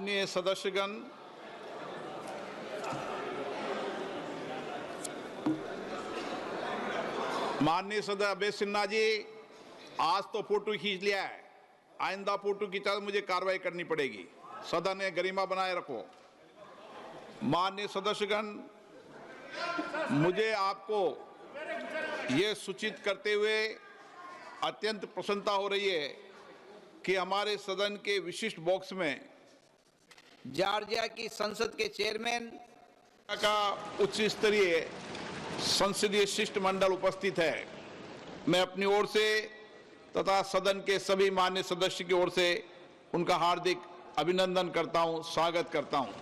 माननीय सदस्यगण, माननीय सदस्य अभय सिन्हा जी, आज तो फोटो खींच लिया है, आइंदा फोटो खींचा तो मुझे कार्रवाई करनी पड़ेगी। सदन ने गरिमा बनाए रखो। माननीय सदस्यगण, मुझे आपको ये सूचित करते हुए अत्यंत प्रसन्नता हो रही है कि हमारे सदन के विशिष्ट बॉक्स में जॉर्जिया की संसद के चेयरमैन का उच्च स्तरीय संसदीय शिष्टमंडल उपस्थित है। मैं अपनी ओर से तथा सदन के सभी मान्य सदस्य की ओर से उनका हार्दिक अभिनंदन करता हूं, स्वागत करता हूं।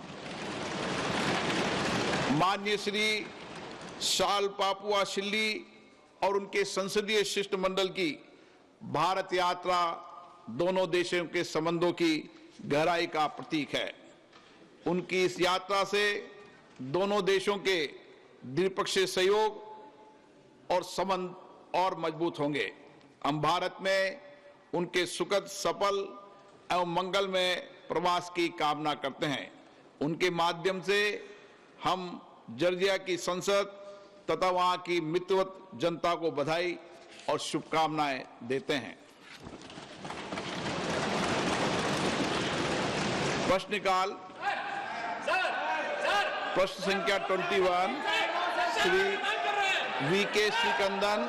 माननीय श्री शाल पापुआ शिल्ली और उनके संसदीय शिष्टमंडल की भारत यात्रा दोनों देशों के संबंधों की गहराई का प्रतीक है। उनकी इस यात्रा से दोनों देशों के द्विपक्षीय सहयोग और संबंध और मजबूत होंगे। हम भारत में उनके सुखद, सफल एवं मंगलमय प्रवास की कामना करते हैं। उनके माध्यम से हम जॉर्जिया की संसद तथा वहां की मित्रवत जनता को बधाई और शुभकामनाएं देते हैं। प्रश्नकाल प्रश्न संख्या 21 श्री वीके श्रीकंदन।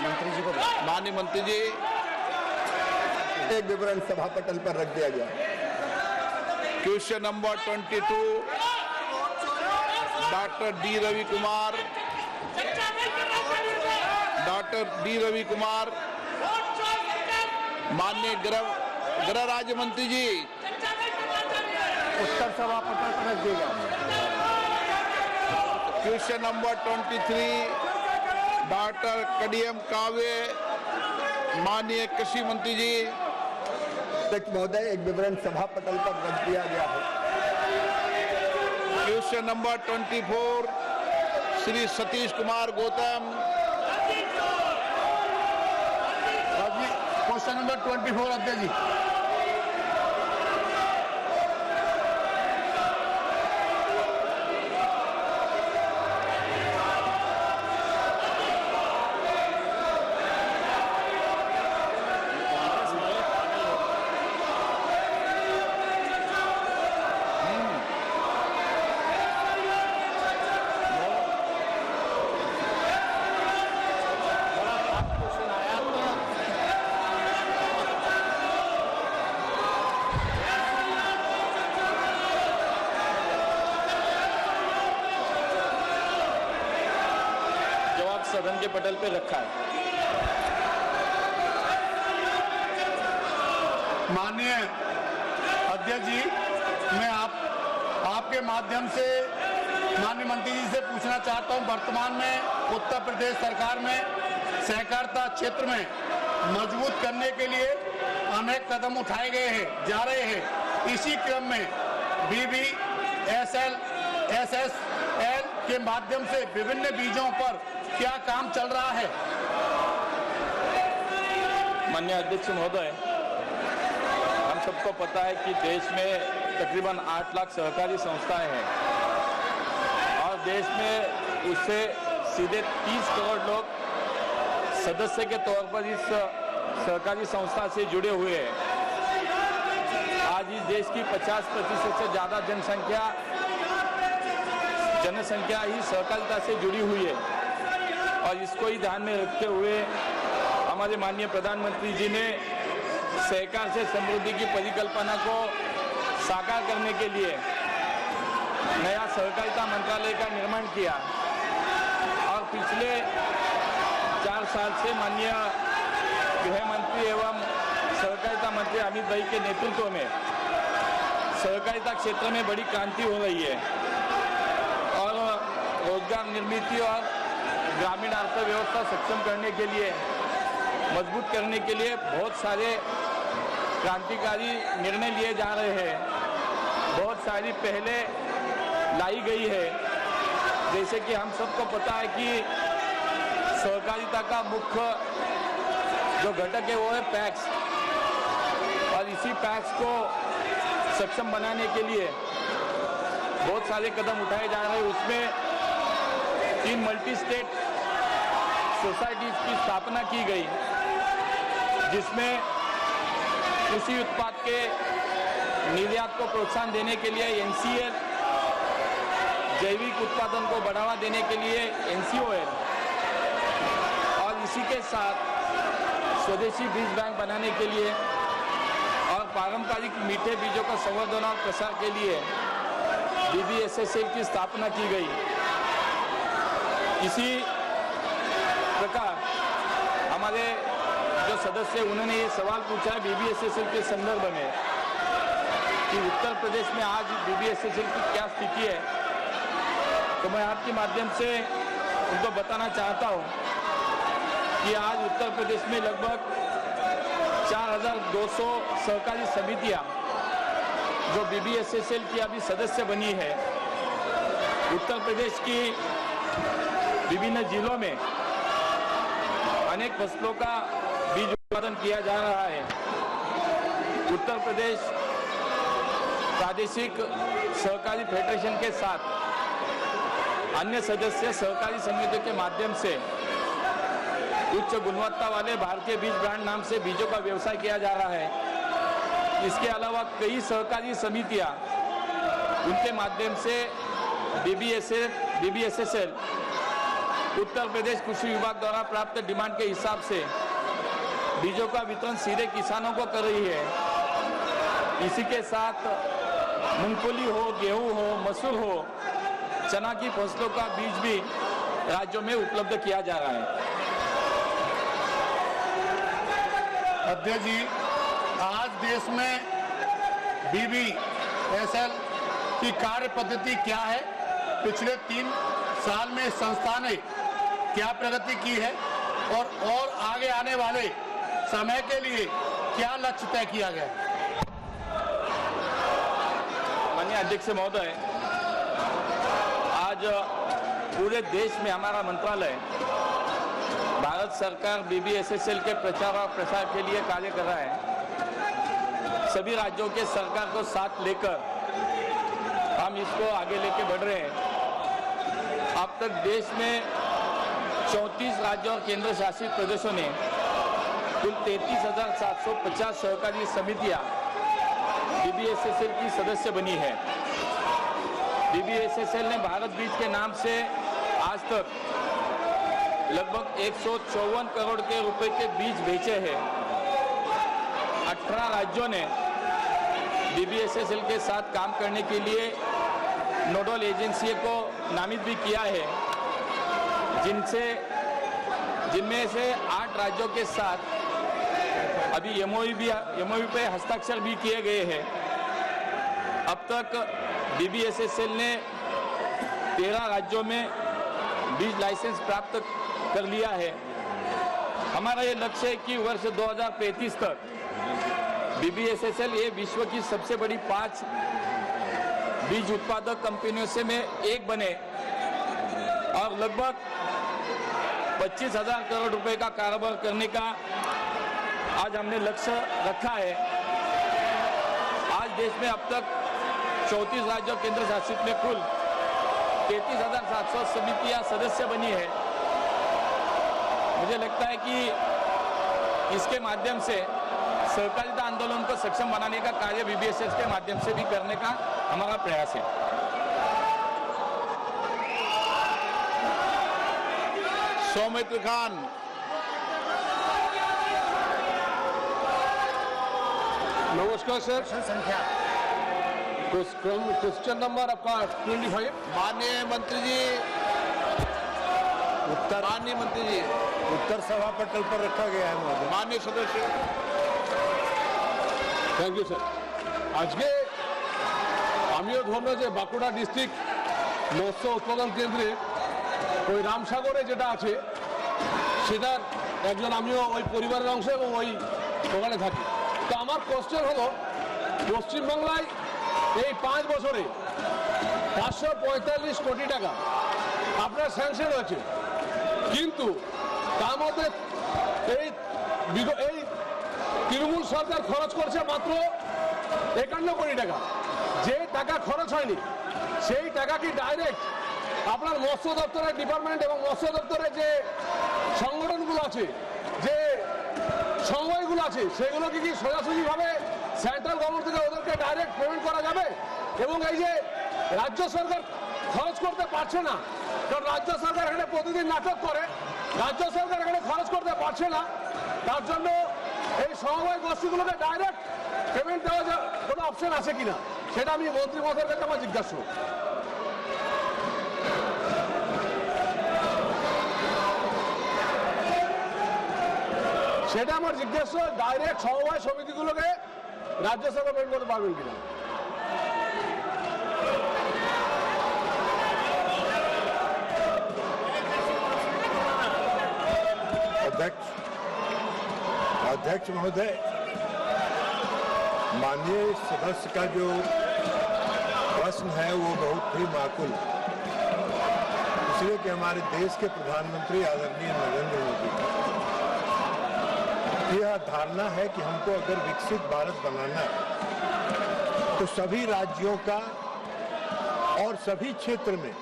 मंत्री जी को, माननीय मंत्री जी, एक विवरण सभा पटल पर रख दिया गया। Question number 22 doctor D Ravi Kumar. Doctor D Ravi Kumar, माननीय गृह राज्य मंत्री जी, उत्तर सभा पटल पर रख दिया गया। क्वेश्चन नंबर 23 डॉक्टर कडियम काव्य, माननीय कृषि मंत्री जी। अध्यक्ष महोदय, एक विवरण सभा पटल पर रख दिया गया है। Question number 24 Shri Satish Kumar Gautam. Question number 24 अध्यक्ष जी। सदन के पटल पे रखा है। माननीय अध्यक्ष जी, मैं आपके माध्यम से माननीय मंत्री जी से पूछना चाहता हूं, वर्तमान में उत्तर प्रदेश सरकार में सहकारिता क्षेत्र में मजबूत करने के लिए अनेक कदम उठाए गए हैं, जा रहे हैं। इसी क्रम में BBSL SSL के माध्यम से विभिन्न बीजों पर क्या काम चल रहा है? माननीय अध्यक्ष महोदय, हम सबको पता है कि देश में तकरीबन 8 लाख सहकारी संस्थाएं हैं और देश में उससे सीधे 30 करोड़ लोग सदस्य के तौर पर इस सहकारी संस्था से जुड़े हुए हैं। आज इस देश की 50% से ज़्यादा जनसंख्या ही सहकारिता से जुड़ी हुई है और इसको ही ध्यान में रखते हुए हमारे माननीय प्रधानमंत्री जी ने सहकार से समृद्धि की परिकल्पना को साकार करने के लिए नया सहकारिता मंत्रालय का निर्माण किया और पिछले 4 साल से माननीय गृह मंत्री एवं सहकारिता मंत्री अमित भाई के नेतृत्व में सहकारिता क्षेत्र में बड़ी क्रांति हो रही है और रोजगार निर्मित और ग्रामीण अर्थव्यवस्था सक्षम करने के लिए, मजबूत करने के लिए बहुत सारे क्रांतिकारी निर्णय लिए जा रहे हैं। बहुत सारी पहले लाई गई है, जैसे कि हम सबको पता है कि सहकारिता का मुख्य जो घटक है वो है पैक्स, और इसी पैक्स को सक्षम बनाने के लिए बहुत सारे कदम उठाए जा रहे हैं। उसमें 3 मल्टी स्टेट सोसाइटीज की स्थापना की गई, जिसमें कृषि उत्पाद के निर्यात को प्रोत्साहन देने के लिए NCL, जैविक उत्पादन को बढ़ावा देने के लिए NCOL, और इसी के साथ स्वदेशी बीज बैंक बनाने के लिए और पारंपरिक मीठे बीजों का संवर्धन और प्रसार के लिए BBSSL की स्थापना की गई। इसी प्रकार हमारे जो सदस्य उन्होंने ये सवाल पूछा है BBSSL के संदर्भ में कि उत्तर प्रदेश में आज BBSSL की क्या स्थिति है, तो मैं आपके माध्यम से उनको बताना चाहता हूँ कि आज उत्तर प्रदेश में लगभग 4200 सहकारी समितियाँ जो BBSSL की अभी सदस्य बनी है। उत्तर प्रदेश की विभिन्न जिलों में अनेक फसलों का बीज उत्पादन किया जा रहा है। उत्तर प्रदेश प्रादेशिक सहकारी फेडरेशन के साथ अन्य सदस्य सहकारी समितियों के माध्यम से उच्च गुणवत्ता वाले भारतीय बीज ब्रांड नाम से बीजों का व्यवसाय किया जा रहा है। इसके अलावा कई सहकारी समितियां उनके माध्यम से BBSSL उत्तर प्रदेश कृषि विभाग द्वारा प्राप्त डिमांड के हिसाब से बीजों का वितरण सीधे किसानों को कर रही है। इसी के साथ मूंगफली हो, गेहूं हो, मसूर हो, चना की फसलों का बीज भी राज्यों में उपलब्ध किया जा रहा है। अध्यक्ष जी, आज देश में BBSSL की कार्य पद्धति क्या है, पिछले 3 साल में संस्था ने क्या प्रगति की है और आगे आने वाले समय के लिए क्या लक्ष्य तय किया गया है? माननीय अध्यक्ष महोदय, आज पूरे देश में हमारा मंत्रालय भारत सरकार BBSSL के प्रचार और प्रसार के लिए कार्य कर रहा है। सभी राज्यों के सरकार को साथ लेकर हम इसको आगे लेके बढ़ रहे हैं। अब तक देश में 34 राज्यों और केंद्र शासित प्रदेशों ने कुल 33,750 सहकारी समितियां BBSSL की सदस्य बनी है। BBSSL ने भारत बीज के नाम से आज तक लगभग 154 करोड़ के रुपए के बीज बेचे हैं। 18 राज्यों ने BBSSL के साथ काम करने के लिए नोडल एजेंसी को नामित भी किया है, जिनमें से 8 राज्यों के साथ अभी MOU पे हस्ताक्षर भी किए गए हैं। अब तक BBSSL ने 13 राज्यों में बीज लाइसेंस प्राप्त कर लिया है। हमारा ये लक्ष्य है कि वर्ष 2035 तक BBSSL ये विश्व की सबसे बड़ी 5 बीज उत्पादक कंपनियों से में एक बने और लगभग 25,000 करोड़ रुपए का कारोबार करने का आज हमने लक्ष्य रखा है। आज देश में अब तक 34 राज्यों केंद्र शासित में कुल 33,700 समितियां सदस्य बनी है। मुझे लगता है कि इसके माध्यम से सहकारिता आंदोलन को सक्षम बनाने का कार्य BBSSL के माध्यम से भी करने का हमारा प्रयास है। सौमित्र खान। नमस्कार सर। संख्या क्वेश्चन नंबर आपका 25। माननीय मंत्री जी, उत्तर सभा पटल पर रखा गया है महोदय। माननीय सदस्य। Thank you sir. আজকে আমিও ধন্য যে বাঁকুড়া ডিস্ট্রিক্ট মৎস্য উৎপাদন কেন্দ্রে ওই রামসাগরে যেটা আছে সেটার একজন, আমিও ওই পরিবারের অংশ এবং ওই ওখানে থাকি। তো আমার কোশ্চেন হলো, পশ্চিমবাংলায় এই 5 বছরে 545 কোটি টাকা আপনার স্যাংশন হয়েছে, কিন্তু তার মধ্যে এই এই তৃণমূল সরকার খরচ করছে মাত্র 51 কোটি টাকা। যে টাকা খরচ হয়নি সেই টাকা কি ডাইরেক্ট আপনার মৎস্য দপ্তরের ডিপার্টমেন্ট এবং মৎস্য দপ্তরের যে সংগঠনগুলো আছে, যে সময়গুলো আছে, সেগুলোকে কি সোজাসুজিভাবে সেন্ট্রাল গভর্নমেন্ট থেকে ওদেরকে ডাইরেক্ট পেমেন্ট করা যাবে? এবং এই যে রাজ্য সরকার খরচ করতে পারছে না, কারণ রাজ্য সরকার এখানে প্রতিদিন নাটক করে, রাজ্য সরকার এখানে খরচ করতে পারছে না, তার জন্য এই সমবায় গোষ্ঠীগুলোকে ডাইরেক্ট পেমেন্ট দেওয়া কোনো অপশন আছে কিনা, সেটা আমি মন্ত্রী মহোদয়ের কাছে আমার জিজ্ঞাসা। সেটা আমার জিজ্ঞাসা, ডাইরেক্ট সমবায় সমিতিগুলোকে রাজ্য সরকার পেমেন্ট করতে পারবেন কিনা। अध्यक्ष महोदय, माननीय सदस्य का जो प्रश्न है वो बहुत ही माकूल है, इसलिए कि हमारे देश के प्रधानमंत्री आदरणीय नरेंद्र मोदी की यह धारणा है कि हमको अगर विकसित भारत बनाना है तो सभी राज्यों का और सभी क्षेत्र में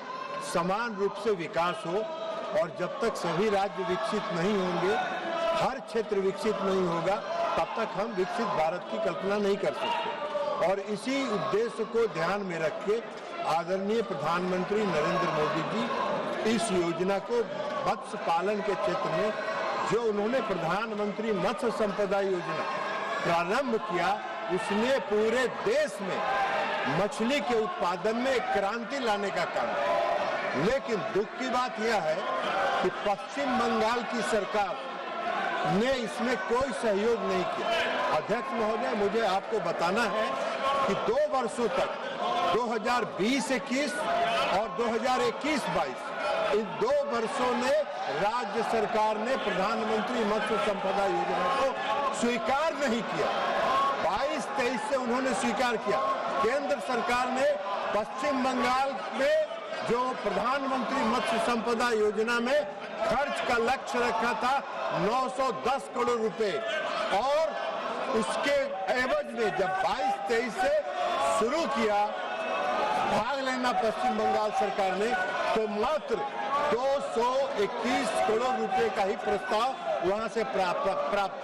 समान रूप से विकास हो, और जब तक सभी राज्य विकसित नहीं होंगे, हर क्षेत्र विकसित नहीं होगा, तब तक हम विकसित भारत की कल्पना नहीं कर सकते। और इसी उद्देश्य को ध्यान में रख के आदरणीय प्रधानमंत्री नरेंद्र मोदी जी इस योजना को मत्स्य पालन के क्षेत्र में जो उन्होंने प्रधानमंत्री मत्स्य संपदा योजना प्रारंभ किया, उसने पूरे देश में मछली के उत्पादन में एक क्रांति लाने का काम किया। लेकिन दुख की बात यह है कि पश्चिम बंगाल की सरकार ने इसमें कोई सहयोग नहीं किया। अध्यक्ष महोदय, मुझे आपको बताना है कि 2 वर्षों तक 2020-21 और 2021-22 इन 2 वर्षों में राज्य सरकार ने प्रधानमंत्री मत्स्य संपदा योजना को स्वीकार नहीं किया। 22-23 से उन्होंने स्वीकार किया। केंद्र सरकार ने पश्चिम बंगाल में जो प्रधानमंत्री मत्स्य संपदा योजना में खर्च का लक्ष्य रखा था 910 करोड़ रुपए, और उसके एवज में जब 22-23 से शुरू किया भाग लेना पश्चिम बंगाल सरकार ने, तो मात्र 221 करोड़ रुपए का ही प्रस्ताव वहां से प्राप्त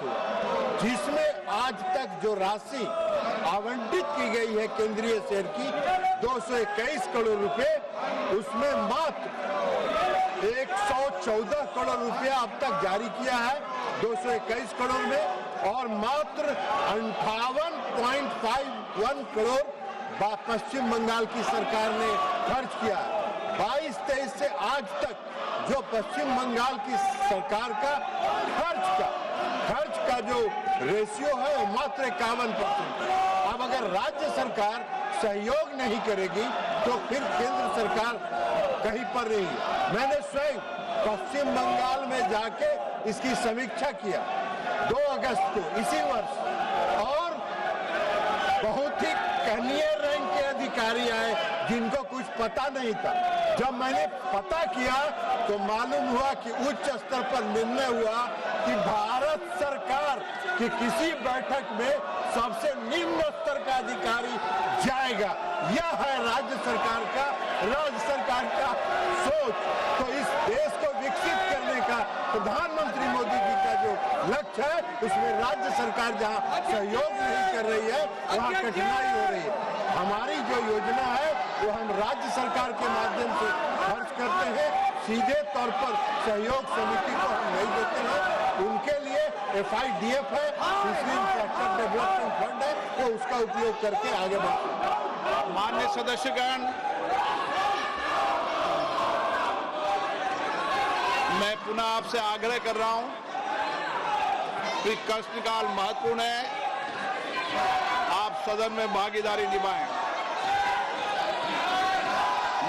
हुआ, जिसमें आज तक जो राशि आवंटित की गई है केंद्रीय शेयर की 221 करोड़ रुपए, उसमें मात्र 114 करोड़ रुपया अब तक जारी किया है 221 करोड़ में, और मात्र 58.51 करोड़ पश्चिम बंगाल की सरकार ने खर्च किया है। 22-23 से आज तक जो पश्चिम बंगाल की सरकार का खर्च का जो रेशियो है वो मात्र 51%। अब अगर राज्य सरकार सहयोग नहीं करेगी तो फिर केंद्र सरकार कहीं पर नहीं है। मैंने स्वयं पश्चिम बंगाल में जाके इसकी समीक्षा किया 2 अगस्त को इसी वर्ष, और बहुत ही कनीय रैंक के अधिकारी आए जिनको कुछ पता नहीं था। जब मैंने पता किया तो मालूम हुआ कि उच्च स्तर पर निर्णय हुआ कि भारत सरकार की किसी बैठक में सबसे निम्न स्तर का अधिकारी जाएगा। यह है राज्य सरकार का सोच। तो इस देश को विकसित करने का प्रधानमंत्री मोदी जी का जो लक्ष्य है, उसमें राज्य सरकार जहां सहयोग नहीं कर रही है वहां कठिनाई हो रही है। हमारी जो योजना है वो हम राज्य सरकार के माध्यम से खर्च करते हैं, सीधे तौर पर सहयोग समिति को हम नहीं देते हैं। उनके लिए FIDF है, फिशरी इंफ्रास्ट्रक्चर डेवलपमेंट फंड है, वो उसका उपयोग करके आगे बढ़ते हैं। माननीय सदस्यगण, मैं पुनः आपसे आग्रह कर रहा हूं कि प्रश्नकाल महत्वपूर्ण है, आप सदन में भागीदारी निभाएं।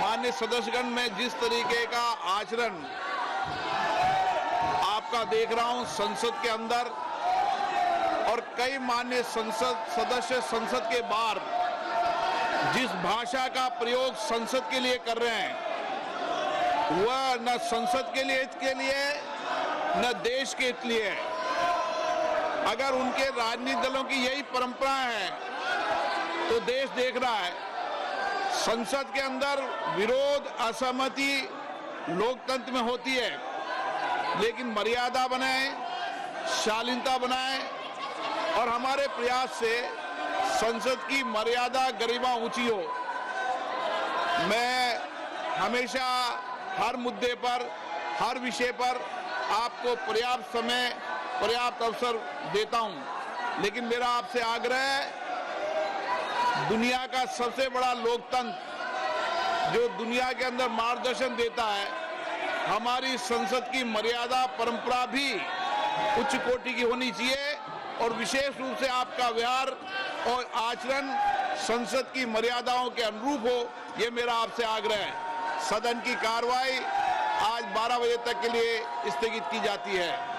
माननीय सदस्यगण, मैं जिस तरीके का आचरण आपका देख रहा हूं संसद के अंदर, और कई माननीय सदस्य संसद के बाहर जिस भाषा का प्रयोग संसद के लिए कर रहे हैं, वह न संसद के लिए हित के लिए, न देश के हित लिए है। अगर उनके राजनीतिक दलों की यही परंपरा है तो देश देख रहा है संसद के अंदर विरोध असहमति लोकतंत्र में होती है, लेकिन मर्यादा बनाए, शालीनता बनाए और हमारे प्रयास से संसद की मर्यादा गरिमा ऊंची हो। मैं हमेशा हर मुद्दे पर, हर विषय पर आपको पर्याप्त समय, पर्याप्त अवसर देता हूं, लेकिन मेरा आपसे आग्रह है, दुनिया का सबसे बड़ा लोकतंत्र जो दुनिया के अंदर मार्गदर्शन देता है, हमारी संसद की मर्यादा परंपरा भी उच्च कोटि की होनी चाहिए और विशेष रूप से आपका व्यवहार और आचरण संसद की मर्यादाओं के अनुरूप हो, ये मेरा आपसे आग्रह है। सदन की कार्रवाई आज 12 बजे तक के लिए स्थगित की जाती है।